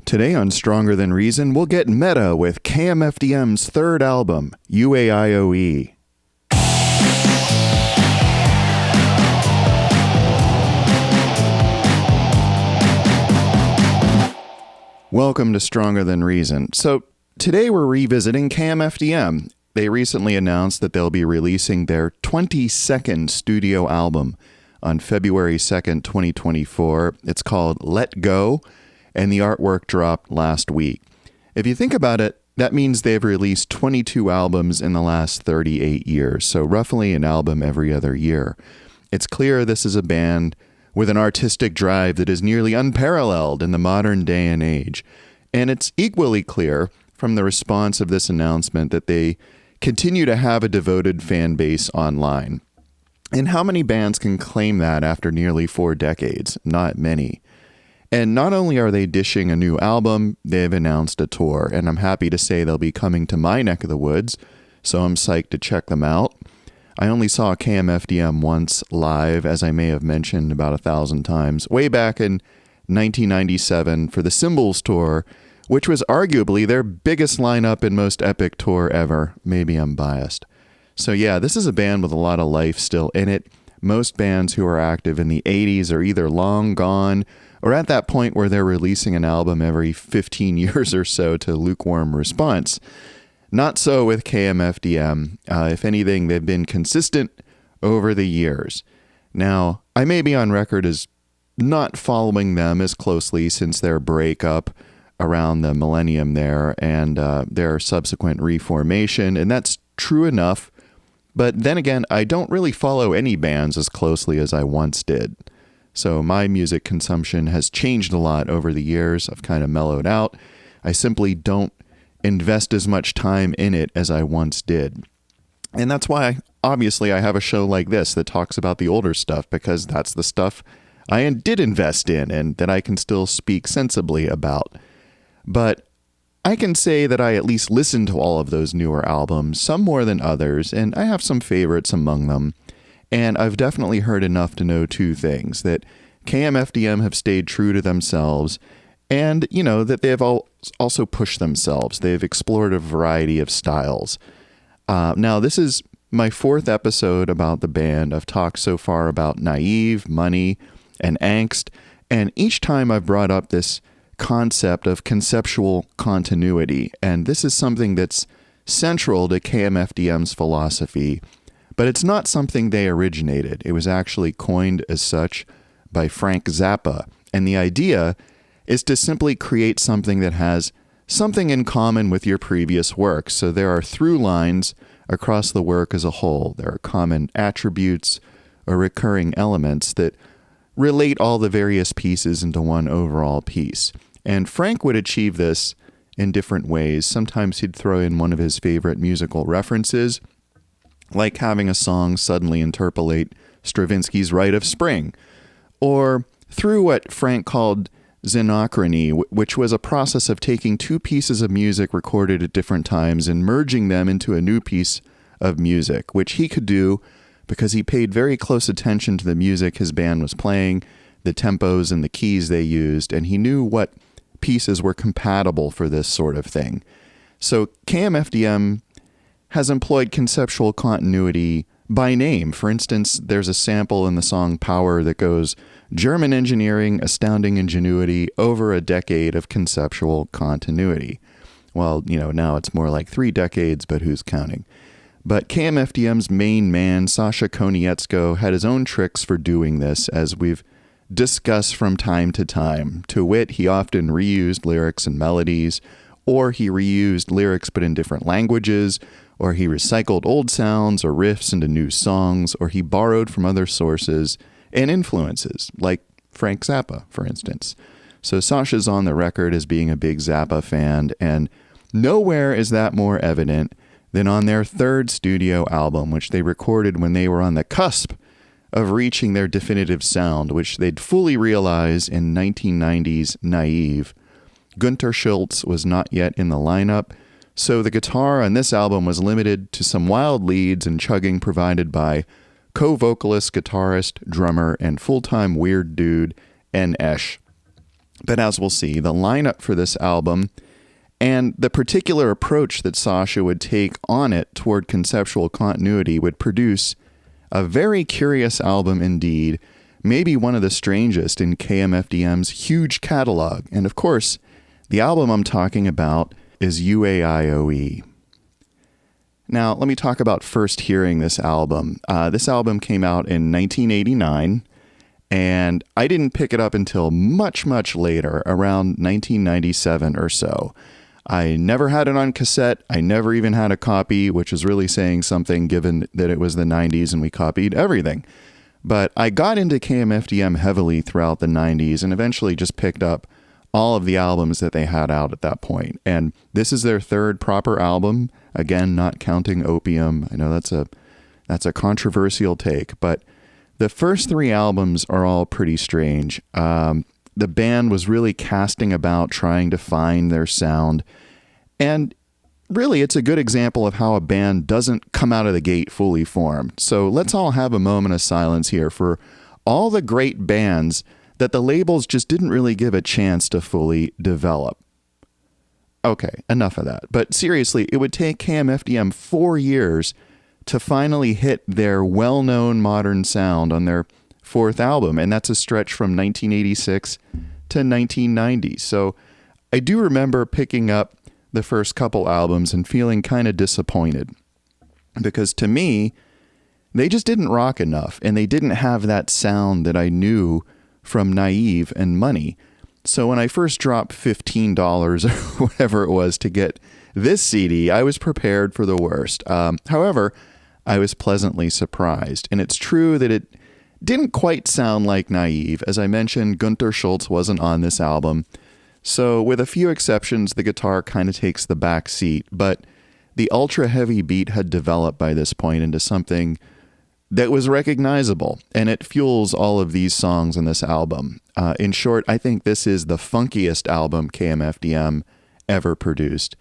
Today on Stronger Than Reason, we'll get meta with KMFDM's third album, UAIOE. Welcome to Stronger Than Reason. So today we're revisiting KMFDM. They recently announced that they'll be releasing their 22nd studio album on February 2nd, 2024. It's called Let Go, and the artwork dropped last week. If you think about it, that means they've released 22 albums in the last 38 years, so roughly an album every other year. It's clear this is a band with an artistic drive that is nearly unparalleled in the modern day and age. And it's equally clear from the response of this announcement that they continue to have a devoted fan base online. And how many bands can claim that after nearly 4 decades? Not many. And not only are they dishing a new album, they've announced a tour, and I'm happy to say they'll be coming to my neck of the woods, so I'm psyched to check them out. I only saw KMFDM once live, as I may have mentioned about 1,000 times, way back in 1997 for the Symbols Tour, which was arguably their biggest lineup and most epic tour ever. Maybe I'm biased. So yeah, this is a band with a lot of life still in it. Most bands who are active in the 80s are either long gone or at that point where they're releasing an album every 15 years or so to lukewarm response. Not so with KMFDM. If anything, they've been consistent over the years. Now, I may be on record as not following them as closely since their breakup around the millennium there and their subsequent reformation, and that's true enough. But then again, I don't really follow any bands as closely as I once did. So my music consumption has changed a lot over the years. I've kind of mellowed out. I simply don't invest as much time in it as I once did. And that's why, obviously, I have a show like this that talks about the older stuff, because that's the stuff I did invest in and that I can still speak sensibly about. But I can say that I at least listened to all of those newer albums, some more than others, and I have some favorites among them. And I've definitely heard enough to know 2 things: that KMFDM have stayed true to themselves, and, that they have also pushed themselves. They've explored a variety of styles. Now, this is my 4th episode about the band. I've talked so far about Naive, Money, and Angst, and each time I've brought up this concept of conceptual continuity, and this is something that's central to KMFDM's philosophy. But it's not something they originated. It was actually coined as such by Frank Zappa. And the idea is to simply create something that has something in common with your previous work. So there are through lines across the work as a whole. There are common attributes or recurring elements that relate all the various pieces into one overall piece. And Frank would achieve this in different ways. Sometimes he'd throw in one of his favorite musical references, like having a song suddenly interpolate Stravinsky's Rite of Spring, or through what Frank called xenochrony, which was a process of taking 2 pieces of music recorded at different times and merging them into a new piece of music, which he could do because he paid very close attention to the music his band was playing, the tempos and the keys they used, and he knew what pieces were compatible for this sort of thing. So KMFDM has employed conceptual continuity by name. For instance, there's a sample in the song Power that goes, "German engineering, astounding ingenuity, over a decade of conceptual continuity." Well, now it's more like 3 decades, but who's counting? But KMFDM's main man, Sasha Konietzko, had his own tricks for doing this, as we've discussed from time to time. To wit, he often reused lyrics and melodies, or he reused lyrics but in different languages, or he recycled old sounds or riffs into new songs, or he borrowed from other sources and influences, like Frank Zappa, for instance. So Sasha's on the record as being a big Zappa fan, and nowhere is that more evident than on their 3rd studio album, which they recorded when they were on the cusp of reaching their definitive sound, which they'd fully realize in 1990's Naive. Gunter Schultz was not yet in the lineup, so the guitar on this album was limited to some wild leads and chugging provided by co-vocalist, guitarist, drummer, and full-time weird dude, N. Esch. But as we'll see, the lineup for this album and the particular approach that Sasha would take on it toward conceptual continuity would produce a very curious album indeed, maybe one of the strangest in KMFDM's huge catalog. And of course, the album I'm talking about is UAIOE. Now, let me talk about first hearing this album. This album came out in 1989, and I didn't pick it up until much, much later, around 1997 or so. I never had it on cassette. I never even had a copy, which is really saying something given that it was the 90s and we copied everything. But I got into KMFDM heavily throughout the 90s and eventually just picked up all of the albums that they had out at that point. And this is their third proper album. Again, not counting Opium. I know that's a controversial take, but the first three albums are all pretty strange. The band was really casting about trying to find their sound. And really, it's a good example of how a band doesn't come out of the gate fully formed. So let's all have a moment of silence here for all the great bands that the labels just didn't really give a chance to fully develop. Okay, enough of that. But seriously, it would take KMFDM 4 years to finally hit their well-known modern sound on their fourth album, and that's a stretch from 1986 to 1990. So I do remember picking up the first couple albums and feeling kind of disappointed because to me, they just didn't rock enough and they didn't have that sound that I knew from Naive and Money. So when I first dropped $15 or whatever it was to get this CD, I was prepared for the worst. However, I was pleasantly surprised. And it's true that it didn't quite sound like Naive. As I mentioned, Gunter Schultz wasn't on this album. So with a few exceptions, the guitar kind of takes the back seat. But the ultra heavy beat had developed by this point into something that was recognizable, and it fuels all of these songs on this album. In short, I think this is the funkiest album KMFDM ever produced.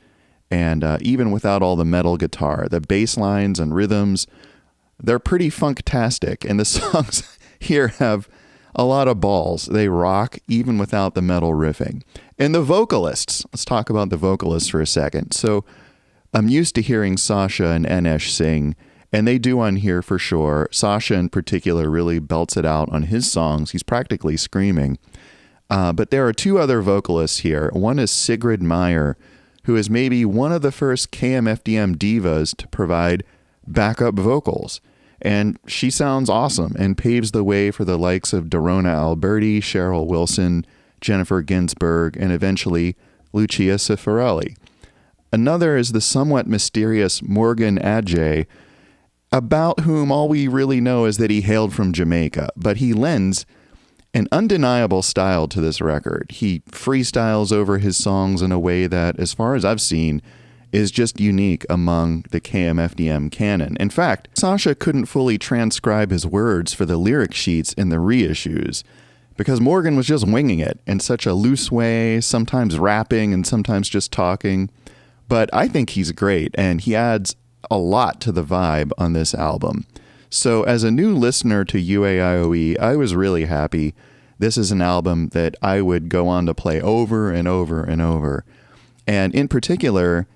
And even without all the metal guitar, the bass lines and rhythms, they're pretty funktastic. And the songs here have a lot of balls. They rock even without the metal riffing. And the vocalists, let's talk about the vocalists for a second. So I'm used to hearing Sasha and Enesh sing, and they do on here for sure. Sasha in particular really belts it out on his songs. He's practically screaming. But there are two other vocalists here. One is Sigrid Meyer, who is maybe one of the first KMFDM divas to provide backup vocals. And she sounds awesome and paves the way for the likes of Dorona Alberti, Cheryl Wilson, Jennifer Ginsburg, and eventually Lucia Cifarelli. Another is the somewhat mysterious Morgan Adjei, about whom all we really know is that he hailed from Jamaica, but he lends an undeniable style to this record. He freestyles over his songs in a way that, as far as I've seen, is just unique among the KMFDM canon. In fact, Sasha couldn't fully transcribe his words for the lyric sheets in the reissues because Morgan was just winging it in such a loose way, sometimes rapping and sometimes just talking. But I think he's great, and he adds a lot to the vibe on this album. So as a new listener to UAIOE, I was really happy. This is an album that I would go on to play over and over and over. And in particular,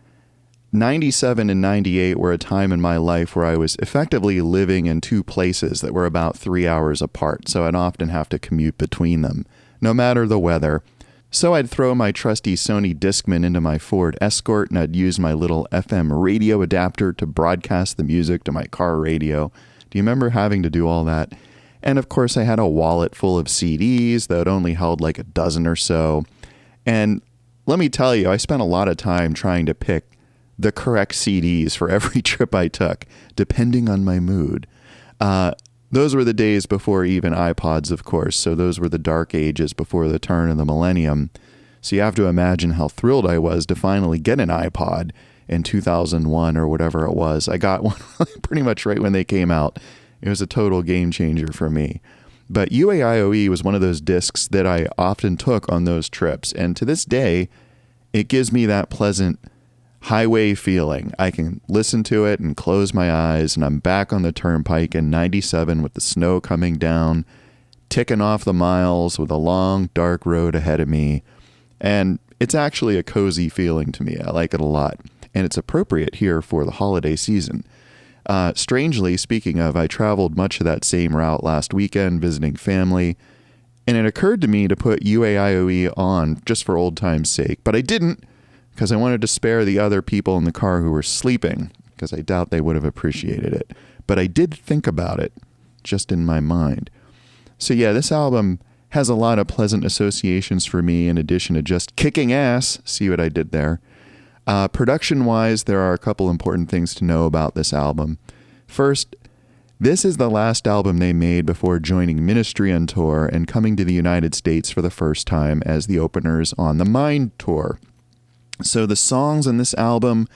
97 and 98 were a time in my life where I was effectively living in two places that were about 3 hours apart, so I'd often have to commute between them, no matter the weather. So I'd throw my trusty Sony Discman into my Ford Escort, and I'd use my little FM radio adapter to broadcast the music to my car radio. Do you remember having to do all that? And of course, I had a wallet full of CDs that only held like a dozen or so. And let me tell you, I spent a lot of time trying to pick the correct CDs for every trip I took, depending on my mood. Those were the days before even iPods, of course, so those were the dark ages before the turn of the millennium. So you have to imagine how thrilled I was to finally get an iPod in 2001 or whatever it was. I got one pretty much right when they came out. It was a total game changer for me. But UAIOE was one of those discs that I often took on those trips, and to this day, it gives me that pleasant highway feeling. I can listen to it and close my eyes, and I'm back on the turnpike in 97 with the snow coming down, ticking off the miles with a long, dark road ahead of me. And it's actually a cozy feeling to me. I like it a lot. And it's appropriate here for the holiday season. Strangely, speaking of, I traveled much of that same route last weekend visiting family. And it occurred to me to put UAIOE on just for old time's sake. But I didn't, because I wanted to spare the other people in the car who were sleeping, because I doubt they would have appreciated it. But I did think about it, just in my mind. So yeah, this album has a lot of pleasant associations for me in addition to just kicking ass. See what I did there? Production-wise, there are a couple important things to know about this album. First, this is the last album they made before joining Ministry on tour and coming to the United States for the first time as the openers on the Mind tour. So the songs in this album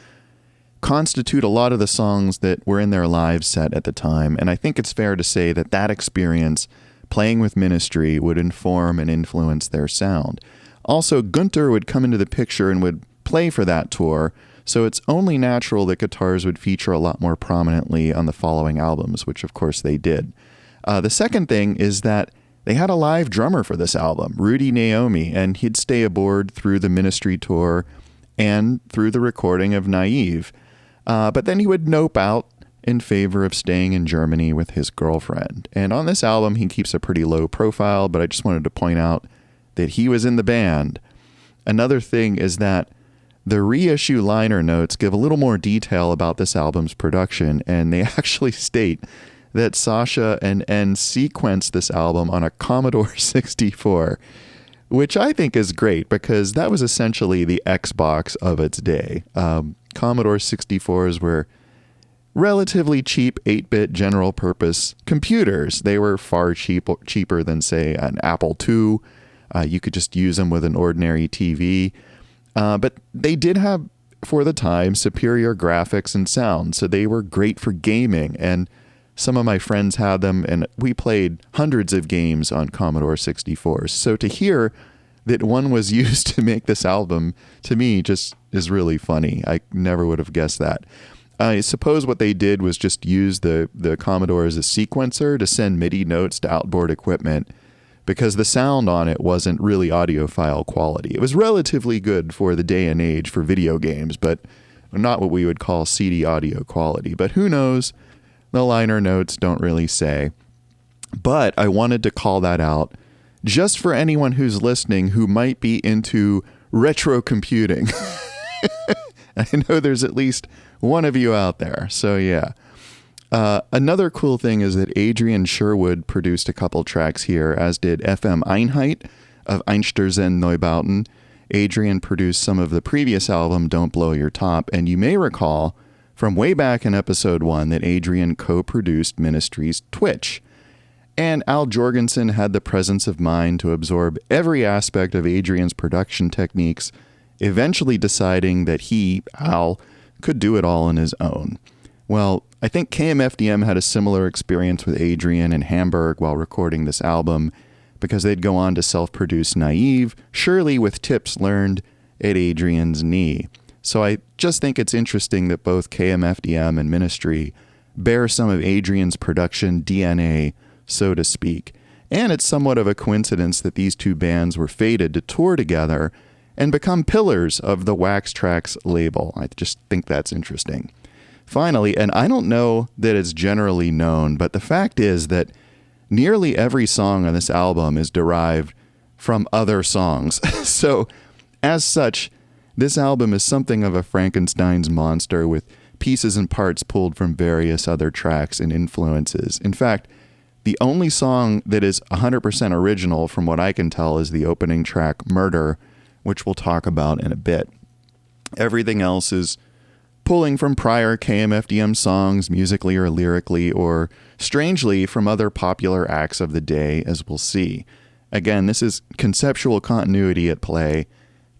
constitute a lot of the songs that were in their live set at the time, and I think it's fair to say that that experience playing with Ministry would inform and influence their sound. Also, Gunter would come into the picture and would play for that tour, so it's only natural that guitars would feature a lot more prominently on the following albums, which of course they did. The second thing is that they had a live drummer for this album, Rudy Naomi, and he'd stay aboard through the Ministry tour and through the recording of Naive. But then he would nope out in favor of staying in Germany with his girlfriend. And on this album, he keeps a pretty low profile, but I just wanted to point out that he was in the band. Another thing is that the reissue liner notes give a little more detail about this album's production, and they actually state that Sasha and N sequenced this album on a Commodore 64, which I think is great because that was essentially the Xbox of its day. Commodore 64s were relatively cheap 8-bit general-purpose computers. They were far cheaper than, say, an Apple II. You could just use them with an ordinary TV. But they did have, for the time, superior graphics and sound, so they were great for gaming. And some of my friends had them, and we played hundreds of games on Commodore 64s. So to hear that one was used to make this album, to me, just is really funny. I never would have guessed that. I suppose what they did was just use the Commodore as a sequencer to send MIDI notes to outboard equipment, because the sound on it wasn't really audiophile quality. It was relatively good for the day and age for video games, but not what we would call CD audio quality. But who knows? The liner notes don't really say. But I wanted to call that out just for anyone who's listening who might be into retro computing. I know there's at least one of you out there. So yeah. Another cool thing is that Adrian Sherwood produced a couple tracks here, as did FM Einheit of Einstürzen Neubauten. Adrian produced some of the previous album, Don't Blow Your Top, and you may recall from way back in episode 1 that Adrian co-produced Ministry's Twitch. And Al Jorgensen had the presence of mind to absorb every aspect of Adrian's production techniques, eventually deciding that he, Al, could do it all on his own. Well, I think KMFDM had a similar experience with Adrian in Hamburg while recording this album, because they'd go on to self-produce Naive, surely with tips learned at Adrian's knee. So I just think it's interesting that both KMFDM and Ministry bear some of Adrian's production DNA, so to speak. And it's somewhat of a coincidence that these two bands were fated to tour together and become pillars of the Wax Trax label. I just think that's interesting. Finally, and I don't know that it's generally known, but the fact is that nearly every song on this album is derived from other songs. So, as such, this album is something of a Frankenstein's monster with pieces and parts pulled from various other tracks and influences. In fact, the only song that is 100% original from what I can tell is the opening track, Murder, which we'll talk about in a bit. Everything else is pulling from prior KMFDM songs, musically or lyrically, or strangely from other popular acts of the day, as we'll see. Again, this is conceptual continuity at play,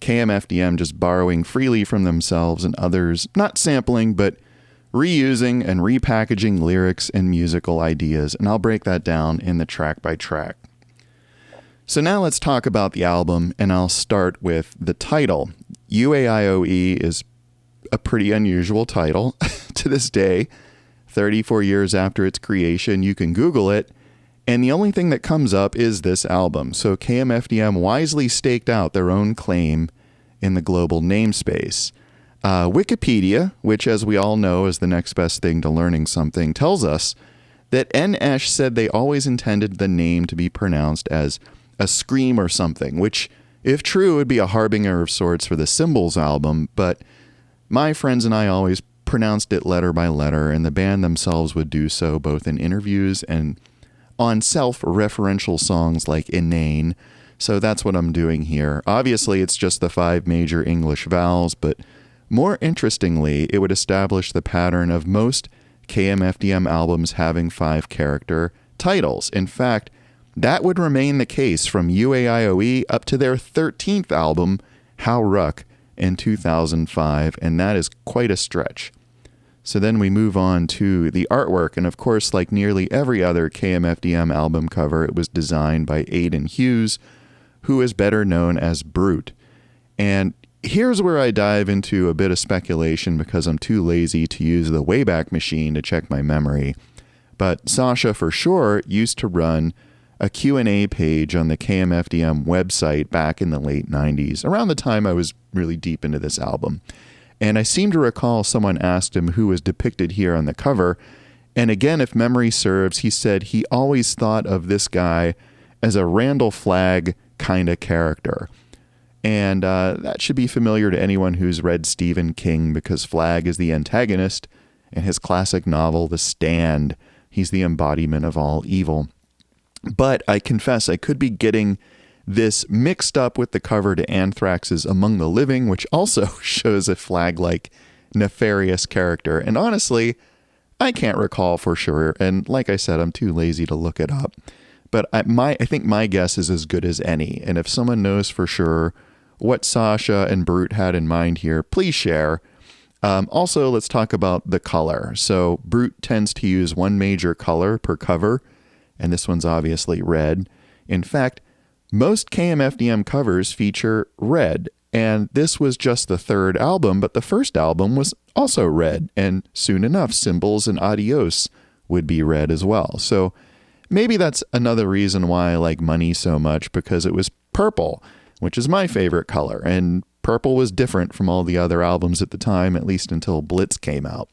KMFDM just borrowing freely from themselves and others, not sampling, but reusing and repackaging lyrics and musical ideas, and I'll break that down in the track by track. So now let's talk about the album, and I'll start with the title. UAIOE is a pretty unusual title to this day. 34 years after its creation, you can Google it, And the only thing that comes up is this album. So KMFDM wisely staked out their own claim in the global namespace. Wikipedia, which as we all know is the next best thing to learning something, tells us that N.Esh said they always intended the name to be pronounced as a scream or something, which, if true, would be a harbinger of sorts for the Symbols album, but my friends and I always pronounced it letter by letter, and the band themselves would do so both in interviews and on self-referential songs like Inane, so that's what I'm doing here. Obviously, it's just the 5 major English vowels, but more interestingly, it would establish the pattern of most KMFDM albums having 5-character titles. In fact, that would remain the case from UAIOE up to their 13th album, How Ruck, in 2005, and that is quite a stretch. So then we move on to the artwork, and of course, like nearly every other KMFDM album cover, it was designed by Aidan Hughes, who is better known as Brute. And here's where I dive into a bit of speculation because I'm too lazy to use the Wayback Machine to check my memory. But Sasha, for sure, used to run a Q&A page on the KMFDM website back in the late 90s, around the time I was really deep into this album. And I seem to recall someone asked him who was depicted here on the cover. And again, if memory serves, he said he always thought of this guy as a Randall Flagg kind of character. And that should be familiar to anyone who's read Stephen King, because Flagg is the antagonist in his classic novel, The Stand. He's the embodiment of all evil. But I confess I could be getting this mixed up with the cover to Anthrax's Among the Living, which also shows a Flagg-like nefarious character. And honestly, I can't recall for sure. And like I said, I'm too lazy to look it up. But I think my guess is as good as any. And if someone knows for sure what Sasha and Brute had in mind here, please share. Also, let's talk about the color. So Brute tends to use one major color per cover, and this one's obviously red. In fact, most KMFDM covers feature red, and this was just the 3rd album, but the first album was also red, and soon enough, Symbols and Adios would be red as well. So maybe that's another reason why I like Money so much, because it was purple, which is my favorite color, and purple was different from all the other albums at the time, at least until Blitz came out.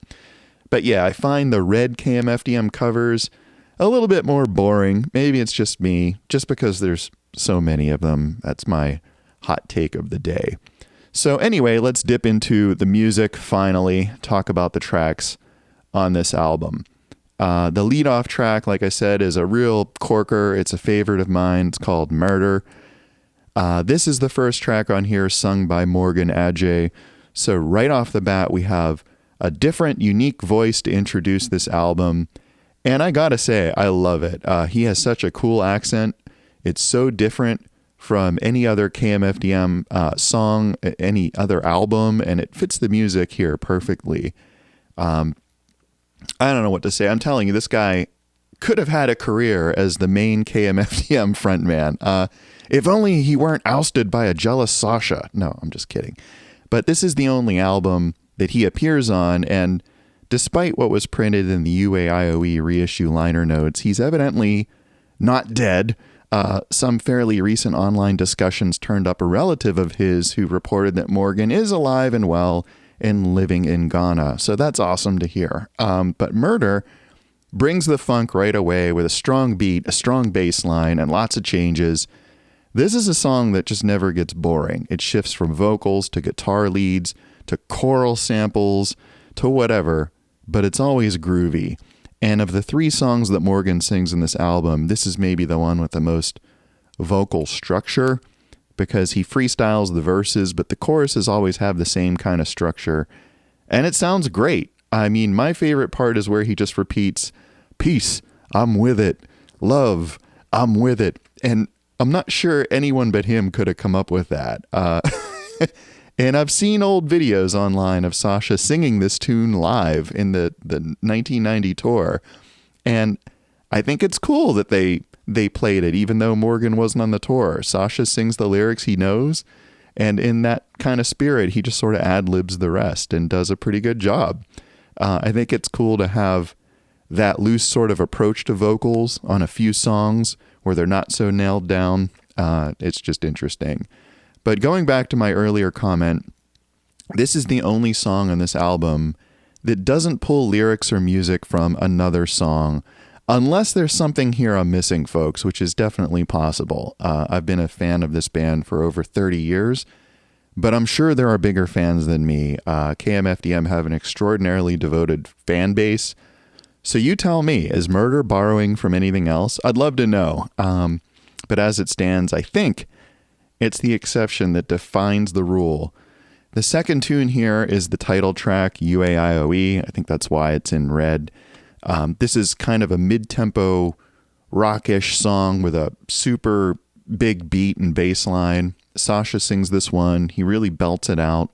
But yeah, I find the red KMFDM covers a little bit more boring. Maybe it's just me, just because there's so many of them. That's my hot take of the day. So anyway, let's dip into the music finally, talk about the tracks on this album. The lead-off track, like I said, is a real corker. It's a favorite of mine. It's called Murder. This is the first track on here sung by Morgan Adjei. So right off the bat, we have a different, unique voice to introduce this album. And I gotta say, I love it. He has such a cool accent. It's so different from any other KMFDM song, any other album, and it fits the music here perfectly. I don't know what to say. I'm telling you, this guy could have had a career as the main KMFDM frontman. If only he weren't ousted by a jealous Sasha. No, I'm just kidding. But this is the only album that he appears on, and despite what was printed in the UAIOE reissue liner notes, he's evidently not dead. Some fairly recent online discussions turned up a relative of his who reported that Morgan is alive and well and living in Ghana. So that's awesome to hear. But Murder brings the funk right away with a strong beat, a strong bass line, and lots of changes. This is a song that just never gets boring. It shifts from vocals to guitar leads to choral samples to whatever, but it's always groovy. And of the 3 songs that Morgan sings in this album, this is maybe the one with the most vocal structure, because he freestyles the verses, but the choruses always have the same kind of structure. And it sounds great. I mean, my favorite part is where he just repeats, "Peace, I'm with it. Love, I'm with it." And I'm not sure anyone but him could have come up with that. And I've seen old videos online of Sasha singing this tune live in the 1990 tour. And I think it's cool that they played it, even though Morgan wasn't on the tour. Sasha sings the lyrics he knows, and in that kind of spirit, he just sort of ad-libs the rest and does a pretty good job. I think it's cool to have that loose sort of approach to vocals on a few songs where they're not so nailed down. It's just interesting. But going back to my earlier comment, this is the only song on this album that doesn't pull lyrics or music from another song, unless there's something here I'm missing, folks, which is definitely possible. I've been a fan of this band for over 30 years, but I'm sure there are bigger fans than me. KMFDM have an extraordinarily devoted fan base. So you tell me, is Murder borrowing from anything else? I'd love to know. But as it stands, I think it's the exception that defines the rule. The second tune here is the title track, UAIOE. I think that's why it's in red. This is kind of a mid-tempo, rockish song with a super big beat and bass line. Sasha sings this one. He really belts it out.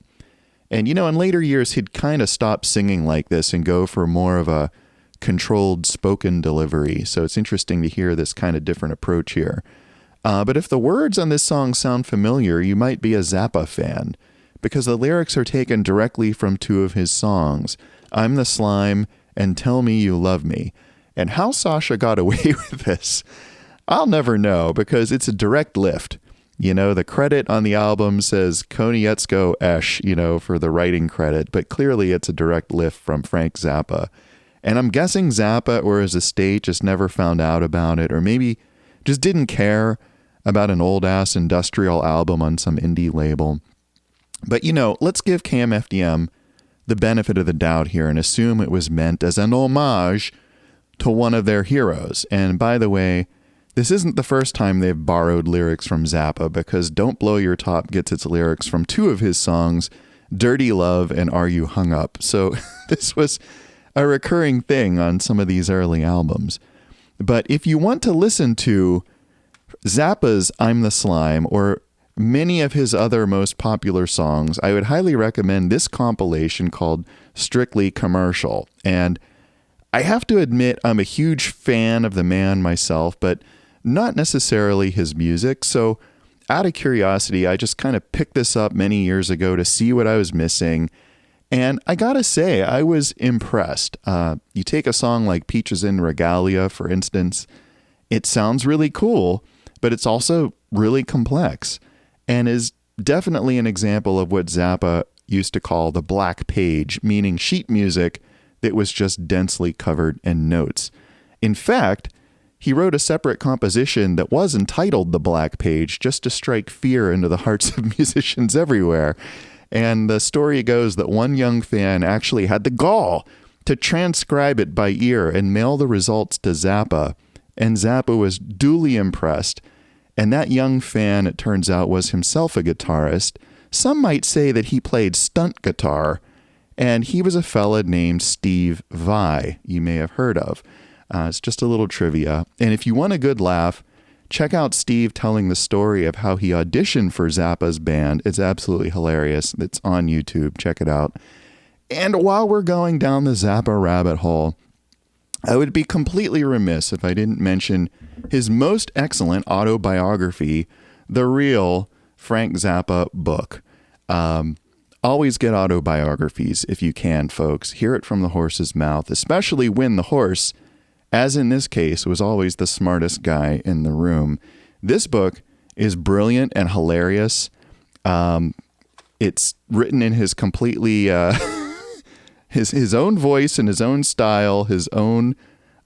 And, you know, in later years, he'd kind of stop singing like this and go for more of a controlled spoken delivery. So it's interesting to hear this kind of different approach here. But if the words on this song sound familiar, you might be a Zappa fan, because the lyrics are taken directly from two of his songs, I'm the Slime and Tell Me You Love Me. And how Sasha got away with this, I'll never know, because it's a direct lift. You know, the credit on the album says Konietzko Esch, you know, for the writing credit, but clearly it's a direct lift from Frank Zappa. And I'm guessing Zappa or his estate just never found out about it, or maybe just didn't care about an old-ass industrial album on some indie label. But, you know, let's give KMFDM the benefit of the doubt here and assume it was meant as an homage to one of their heroes. And by the way, this isn't the first time they've borrowed lyrics from Zappa, because Don't Blow Your Top gets its lyrics from two of his songs, Dirty Love and Are You Hung Up? So this was a recurring thing on some of these early albums. But if you want to listen to Zappa's I'm the Slime or many of his other most popular songs, I would highly recommend this compilation called Strictly Commercial. And I have to admit, I'm a huge fan of the man myself, but not necessarily his music. So out of curiosity, I just kind of picked this up many years ago to see what I was missing. And I gotta say, I was impressed. You take a song like Peaches in Regalia, for instance, it sounds really cool, but it's also really complex and is definitely an example of what Zappa used to call the black page, meaning sheet music that was just densely covered in notes. In fact, he wrote a separate composition that was entitled The Black Page just to strike fear into the hearts of musicians everywhere. And the story goes that one young fan actually had the gall to transcribe it by ear and mail the results to Zappa. And Zappa was duly impressed. And that young fan, it turns out, was himself a guitarist. Some might say that he played stunt guitar. And he was a fella named Steve Vai, you may have heard of. It's just a little trivia. And if you want a good laugh, check out Steve telling the story of how he auditioned for Zappa's band. It's absolutely hilarious. It's on YouTube. Check it out. And while we're going down the Zappa rabbit hole, I would be completely remiss if I didn't mention his most excellent autobiography, The Real Frank Zappa Book. Always get autobiographies if you can, folks. Hear it from the horse's mouth, especially when the horse, as in this case, was always the smartest guy in the room. This book is brilliant and hilarious. It's written in his completely his own voice and his own style, his own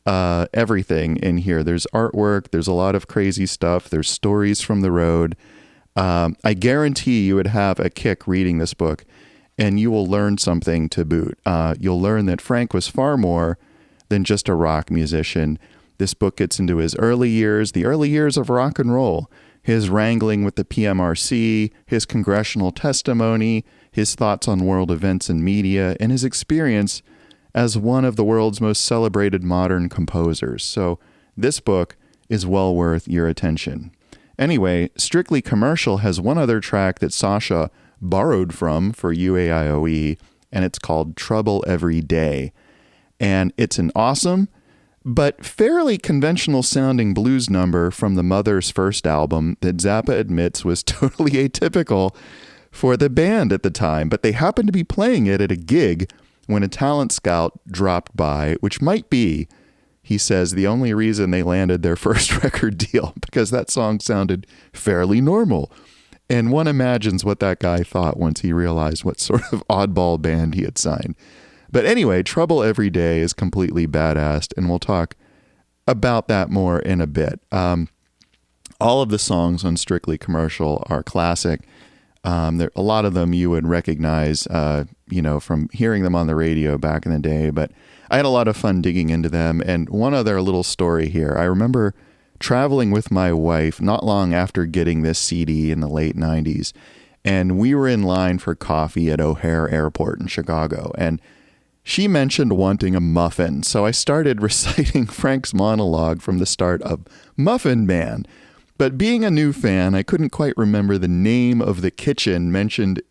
everything in here. There's artwork. There's a lot of crazy stuff. There's stories from the road. I guarantee you would have a kick reading this book, and you will learn something to boot. You'll learn that Frank was far more than just a rock musician. This book gets into his early years, the early years of rock and roll, his wrangling with the PMRC, his congressional testimony, his thoughts on world events and media, and his experience as one of the world's most celebrated modern composers. So this book is well worth your attention. Anyway, Strictly Commercial has one other track that Sasha borrowed from for UAIOE, and it's called Trouble Every Day. And it's an awesome, but fairly conventional sounding blues number from the Mother's first album that Zappa admits was totally atypical for the band at the time. But they happened to be playing it at a gig when a talent scout dropped by, which might be he says the only reason they landed their first record deal because that song sounded fairly normal. And one imagines what that guy thought once he realized what sort of oddball band he had signed. But anyway, Trouble Every Day is completely badass, and we'll talk about that more in a bit. All of the songs on Strictly Commercial are classic. A lot of them you would recognize, from hearing them on the radio back in the day, but I had a lot of fun digging into them. And one other little story here. I remember traveling with my wife not long after getting this CD in the late 90s, and we were in line for coffee at O'Hare Airport in Chicago, and she mentioned wanting a muffin. So I started reciting Frank's monologue from the start of Muffin Man. But being a new fan, I couldn't quite remember the name of the kitchen mentioned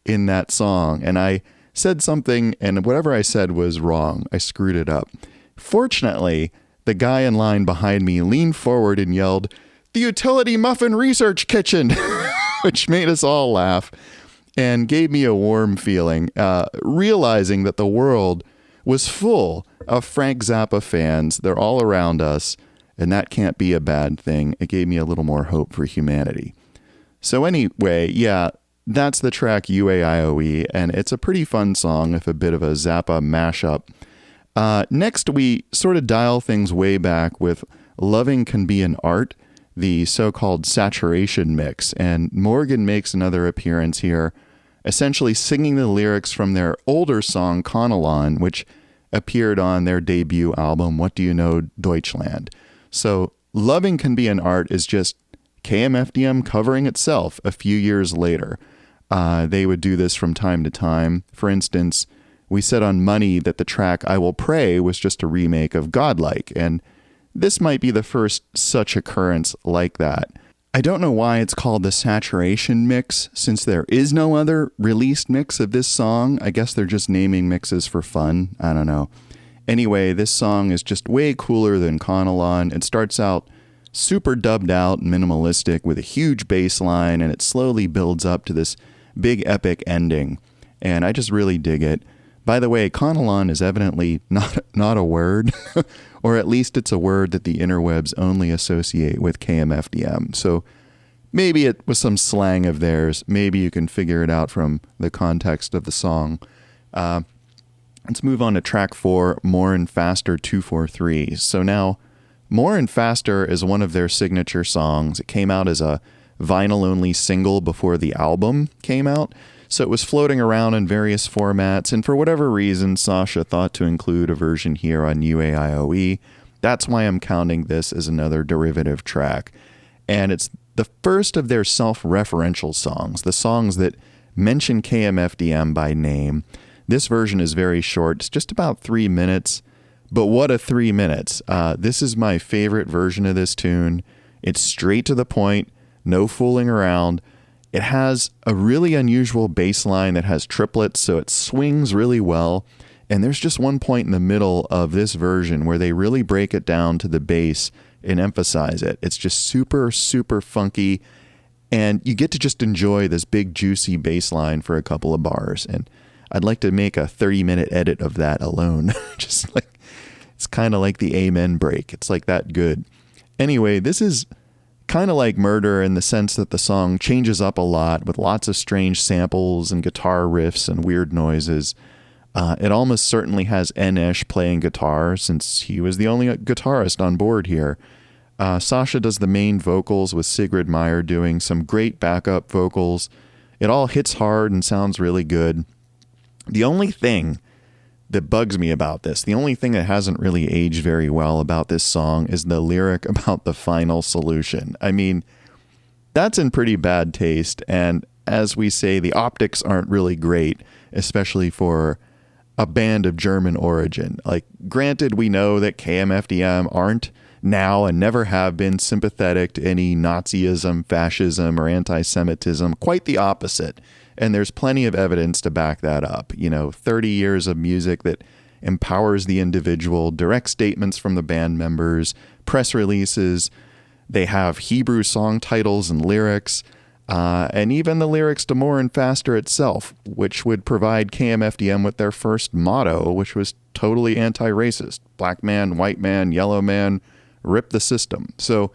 in that song. And I said something, and whatever I said was wrong. I screwed it up. Fortunately, the guy in line behind me leaned forward and yelled, "The Utility Muffin Research Kitchen," which made us all laugh and gave me a warm feeling, realizing that the world was full of Frank Zappa fans. They're all around us. And that can't be a bad thing. It gave me a little more hope for humanity. So anyway, yeah, that's the track UAIOE, and it's a pretty fun song, if a bit of a Zappa mashup. Next, we sort of dial things way back with Loving Can Be an Art, the so-called saturation mix. And Morgan makes another appearance here, essentially singing the lyrics from their older song, Connellan, which appeared on their debut album, What Do You Know, Deutschland. So Loving Can Be an Art is just KMFDM covering itself a few years later. They would do this from time to time. For instance, we said on Money that the track I Will Pray was just a remake of Godlike, and this might be the first such occurrence like that. I don't know why it's called the Saturation Mix, since there is no other released mix of this song. I guess they're just naming mixes for fun. I don't know. Anyway, this song is just way cooler than Connellan. It starts out super dubbed out and minimalistic with a huge bass line, and it slowly builds up to this big epic ending. And I just really dig it. By the way, Connellan is evidently not a word, or at least it's a word that the interwebs only associate with KMFDM. So maybe it was some slang of theirs. Maybe you can figure it out from the context of the song. Let's move on to track 4, More and Faster 243. So now, More and Faster is one of their signature songs. It came out as a vinyl-only single before the album came out, so it was floating around in various formats, and for whatever reason, Sasha thought to include a version here on UAIOE. That's why I'm counting this as another derivative track. And it's the first of their self-referential songs, the songs that mention KMFDM by name. This version is very short. It's just about 3 minutes, but what a 3 minutes. This is my favorite version of this tune. It's straight to the point, no fooling around. It has a really unusual bass line that has triplets, so it swings really well. And there's just one point in the middle of this version where they really break it down to the bass and emphasize it. It's just super, super funky, and you get to just enjoy this big, juicy bass line for a couple of bars. And I'd like to make a 30-minute edit of that alone. Just like, it's kind of like the Amen break. It's like that good. Anyway, this is kind of like Murder in the sense that the song changes up a lot with lots of strange samples and guitar riffs and weird noises. It almost certainly has N.Esh playing guitar, since he was the only guitarist on board here. Sasha does the main vocals with Sigrid Meyer doing some great backup vocals. It all hits hard and sounds really good. The only thing that bugs me about this, the only thing that hasn't really aged very well about this song, is the lyric about the final solution. I mean, that's in pretty bad taste, and as we say, the optics aren't really great, especially for a band of German origin. Like, granted, we know that KMFDM aren't now and never have been sympathetic to any Nazism, fascism, or anti-Semitism. Quite the opposite. And there's plenty of evidence to back that up. 30 years of music that empowers the individual, direct statements from the band members, press releases. They have Hebrew song titles and lyrics. and even the lyrics to More and Faster itself, which would provide KMFDM with their first motto, which was totally anti-racist. Black man, white man, yellow man, rip the system. So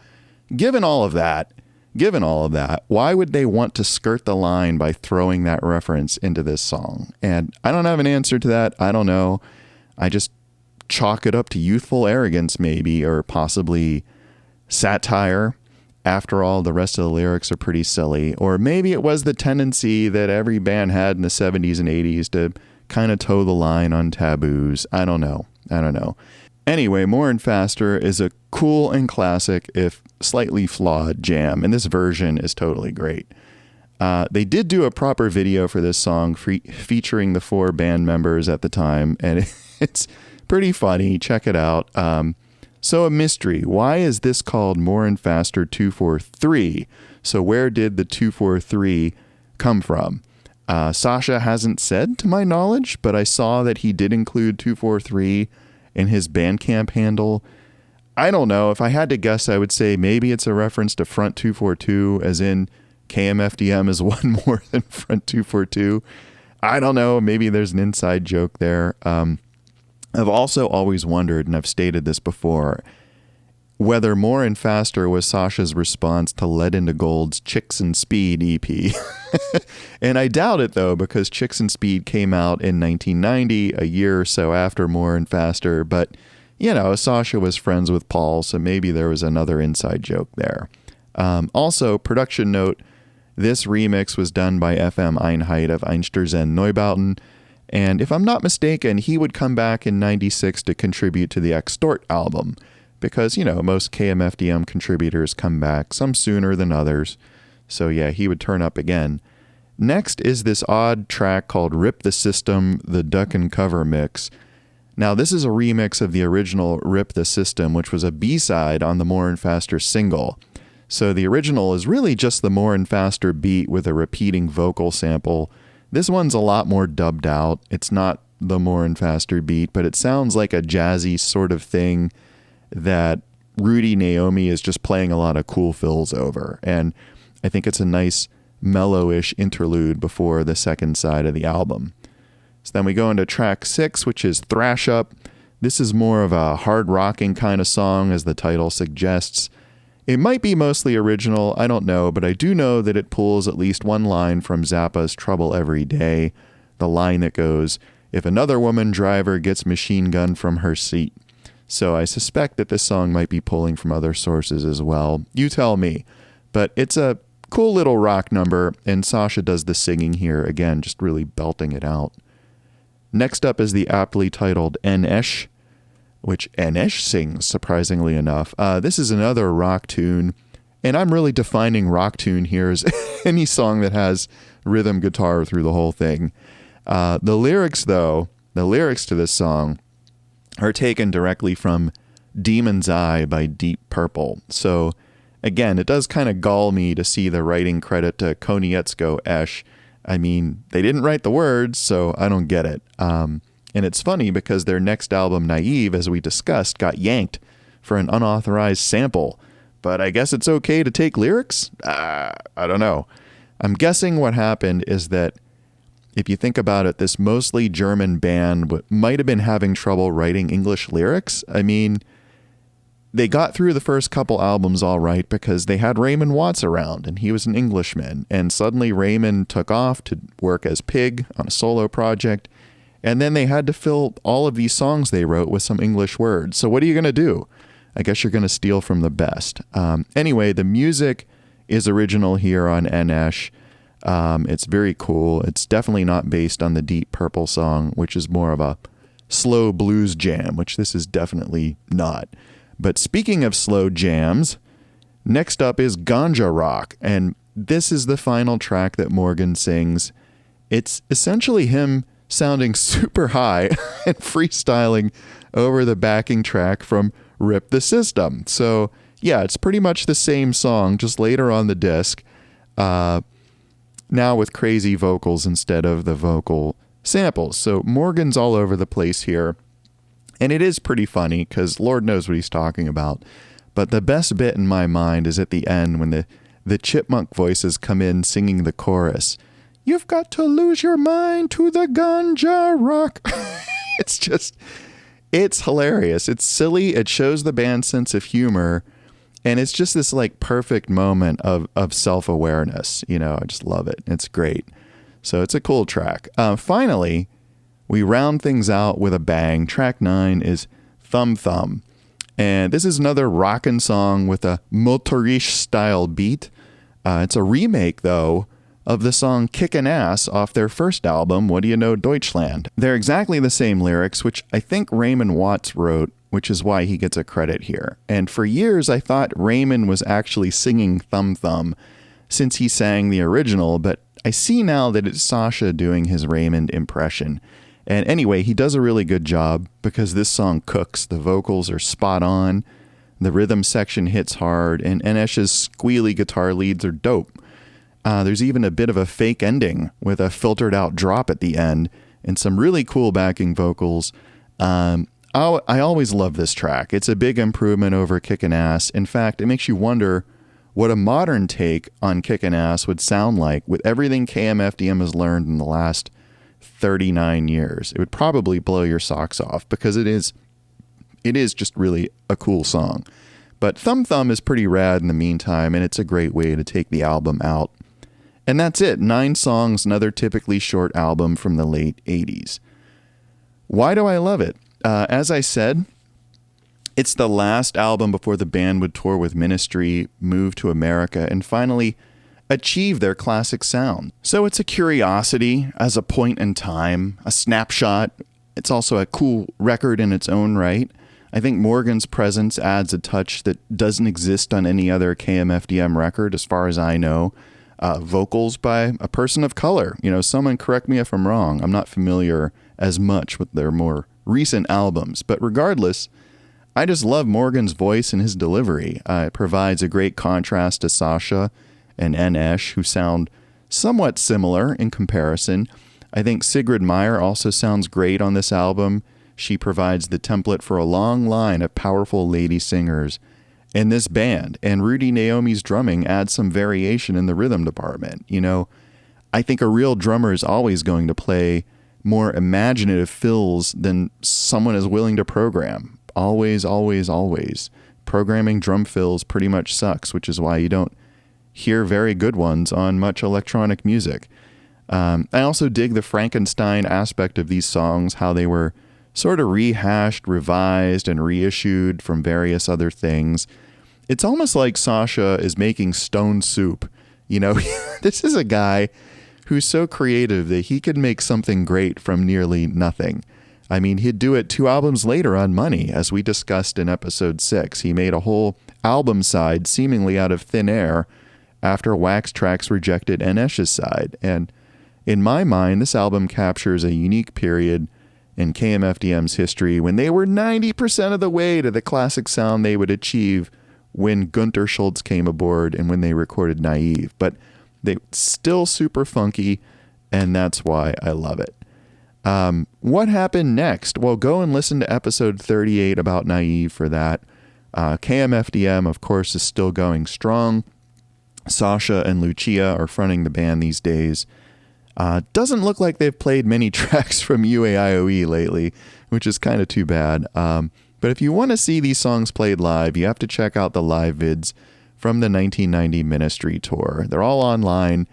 given all of that, why would they want to skirt the line by throwing that reference into this song? And I don't have an answer to that. I don't know. I just chalk it up to youthful arrogance maybe, or possibly satire. After all, the rest of the lyrics are pretty silly. Or maybe it was the tendency that every band had in the 70s and 80s to kind of toe the line on taboos. I don't know. Anyway, More and Faster is a cool and classic, if slightly flawed, jam, and this version is totally great. They did do a proper video for this song featuring the 4 band members at the time, and it's pretty funny. Check it out. So a mystery. Why is this called More and Faster 243? So where did the 243 come from? Sasha hasn't said, to my knowledge, but I saw that he did include 243 in his Bandcamp handle. I don't know. If I had to guess, I would say maybe it's a reference to Front 242, as in KMFDM is one more than Front 242. I don't know. Maybe there's an inside joke there. I've also always wondered, and I've stated this before, whether More and Faster was Sasha's response to Lead Into Gold's Chicks and Speed EP. And I doubt it, though, because Chicks and Speed came out in 1990, a year or so after More and Faster. But, you know, Sasha was friends with Paul, so maybe there was another inside joke there. Also, production note, this remix was done by FM Einheit of Einstürzen Neubauten. And if I'm not mistaken, he would come back in 96 to contribute to the Extort album. Because, you know, most KMFDM contributors come back, some sooner than others. So yeah, he would turn up again. Next is this odd track called Rip the System, the Duck and Cover Mix. Now, this is a remix of the original Rip the System, which was a B-side on the More and Faster single. So the original is really just the More and Faster beat with a repeating vocal sample. This one's a lot more dubbed out. It's not the More and Faster beat, but it sounds like a jazzy sort of thing that Rudy Naomi is just playing a lot of cool fills over. And I think it's a nice mellowish interlude before the second side of the album. So then we go into track 6, which is Thrash Up. This is more of a hard rocking kind of song, as the title suggests. It might be mostly original, I don't know, but I do know that it pulls at least one line from Zappa's Trouble Every Day, the line that goes, "If another woman driver gets machine gun from her seat." So I suspect that this song might be pulling from other sources as well. You tell me. But it's a cool little rock number, and Sasha does the singing here, again, just really belting it out. Next up is the aptly titled Enesh, which Enesh sings, surprisingly enough. This is another rock tune, and I'm really defining rock tune here as any song that has rhythm guitar through the whole thing. The lyrics to this song are taken directly from Demon's Eye by Deep Purple. So, again, it does kind of gall me to see the writing credit to Konietzko Esh. I mean, they didn't write the words, so I don't get it. And it's funny because their next album, Naive, as we discussed, got yanked for an unauthorized sample. But I guess it's okay to take lyrics? I don't know. I'm guessing what happened is that, if you think about it, this mostly German band might have been having trouble writing English lyrics. I mean, they got through the first couple albums all right because they had Raymond Watts around, and he was an Englishman. And suddenly Raymond took off to work as Pig on a solo project. And then they had to fill all of these songs they wrote with some English words. So what are you going to do? I guess you're going to steal from the best. Anyway, the music is original here on Enesh. It's very cool. It's definitely not based on the Deep Purple song, which is more of a slow blues jam, which this is definitely not. But speaking of slow jams, next up is Ganja Rock, and this is the final track that Morgan sings. It's essentially him sounding super high and freestyling over the backing track from Rip the System. So yeah, it's pretty much the same song, just later on the disc. Now with crazy vocals instead of the vocal samples. So Morgan's all over the place here. And it is pretty funny because Lord knows what he's talking about. But the best bit in my mind is at the end when the the chipmunk voices come in singing the chorus. You've got to lose your mind to the ganja rock. It's hilarious. It's silly. It shows the band's sense of humor. And it's just this like perfect moment of self-awareness. I just love it. It's great. So it's a cool track. Finally, we round things out with a bang. Track 9 is Thumb Thumb. And this is another rockin' song with a motorish style beat. It's a remake, though, of the song Kickin' Ass off their first album, What Do You Know, Deutschland. They're exactly the same lyrics, which I think Raymond Watts wrote, which is why he gets a credit here. And for years, I thought Raymond was actually singing Thumb Thumb since he sang the original, but I see now that it's Sasha doing his Raymond impression. And anyway, he does a really good job because this song cooks. The vocals are spot on. The rhythm section hits hard, and Enesh's squealy guitar leads are dope. There's even a bit of a fake ending with a filtered out drop at the end and some really cool backing vocals. I always love this track. It's a big improvement over Kickin' Ass. In fact, it makes you wonder what a modern take on Kickin' Ass would sound like with everything KMFDM has learned in the last 39 years. It would probably blow your socks off because it is just really a cool song. But Thumb Thumb is pretty rad in the meantime, and it's a great way to take the album out. And that's it. 9 songs, another typically short album from the late 80s. Why do I love it? As I said, it's the last album before the band would tour with Ministry, move to America, and finally achieve their classic sound. So it's a curiosity as a point in time, a snapshot. It's also a cool record in its own right. I think Morgan's presence adds a touch that doesn't exist on any other KMFDM record, as far as I know. Vocals by a person of color. Someone correct me if I'm wrong. I'm not familiar as much with their more recent albums. But regardless, I just love Morgan's voice and his delivery. It provides a great contrast to Sasha and Enesh, who sound somewhat similar in comparison. I think Sigrid Meyer also sounds great on this album. She provides the template for a long line of powerful lady singers in this band, and Rudy Naomi's drumming adds some variation in the rhythm department. I think a real drummer is always going to play more imaginative fills than someone is willing to program. Always, always, always. Programming drum fills pretty much sucks, which is why you don't hear very good ones on much electronic music. I also dig the Frankenstein aspect of these songs, how they were sort of rehashed, revised, and reissued from various other things. It's almost like Sasha is making stone soup. This is a guy who's so creative that he could make something great from nearly nothing. I mean, he'd do it 2 albums later on Money, as we discussed in episode 6. He made a whole album side seemingly out of thin air after Wax Trax rejected Enesh's side. And in my mind, this album captures a unique period in KMFDM's history when they were 90% of the way to the classic sound they would achieve when Gunter Schultz came aboard and when they recorded Naive. But they still super funky, and that's why I love it. What happened next? Well, go and listen to episode 38 about Naive for that. KMFDM, of course, is still going strong. Sasha and Lucia are fronting the band these days. Doesn't look like they've played many tracks from UAIOE lately, which is kind of too bad. But if you want to see these songs played live, you have to check out the live vids from the 1990 Ministry tour. They're all online.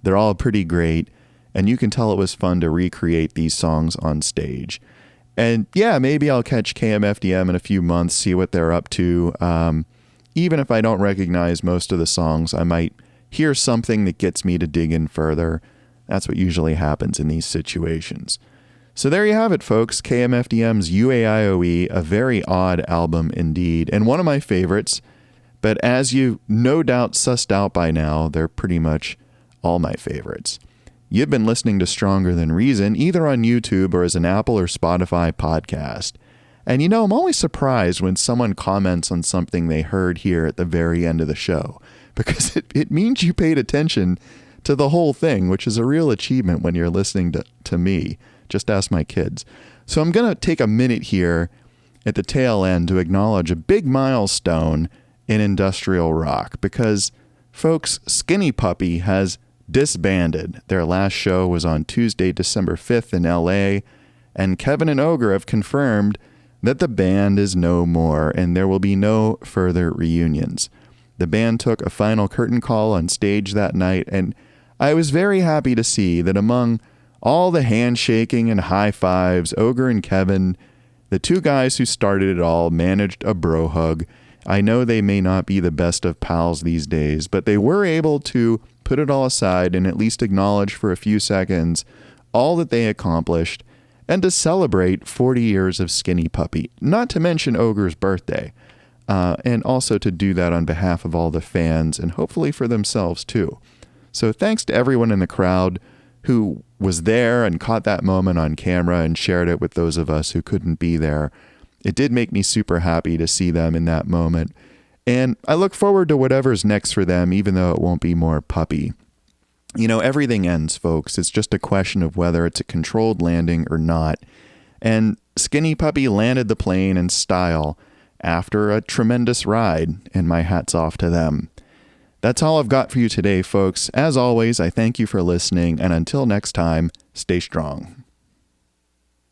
They're all pretty great. And you can tell it was fun to recreate these songs on stage. And yeah, maybe I'll catch KMFDM in a few months, see what they're up to. Even if I don't recognize most of the songs, I might hear something that gets me to dig in further. That's what usually happens in these situations. So there you have it, folks. KMFDM's UAIOE, a very odd album indeed, and one of my favorites. But as you no doubt sussed out by now, they're pretty much all my favorites. You've been listening to Stronger Than Reason, either on YouTube or as an Apple or Spotify podcast. And I'm always surprised when someone comments on something they heard here at the very end of the show, because it means you paid attention to the whole thing, which is a real achievement when you're listening to me. Just ask my kids. So I'm going to take a minute here at the tail end to acknowledge a big milestone in industrial rock, because Folks, Skinny Puppy has disbanded. Their last show was on Tuesday, December 5th in LA, and Kevin and Ogre have confirmed that the band is no more and there will be no further reunions. The band took a final curtain call on stage that night, and I was very happy to see that among all the handshaking and high fives, Ogre and Kevin, the two guys who started it all, managed a bro hug. I know they may not be the best of pals these days, but they were able to put it all aside and at least acknowledge for a few seconds all that they accomplished and to celebrate 40 years of Skinny Puppy, not to mention Ogre's birthday, and also to do that on behalf of all the fans and hopefully for themselves too. So thanks to everyone in the crowd who was there and caught that moment on camera and shared it with those of us who couldn't be there. It did make me super happy to see them in that moment. And I look forward to whatever's next for them, even though it won't be more Puppy. You know, everything ends, folks. It's just a question of whether it's a controlled landing or not. And Skinny Puppy landed the plane in style after a tremendous ride, and my hat's off to them. That's all I've got for you today, folks. As always, I thank you for listening, and until next time, stay strong.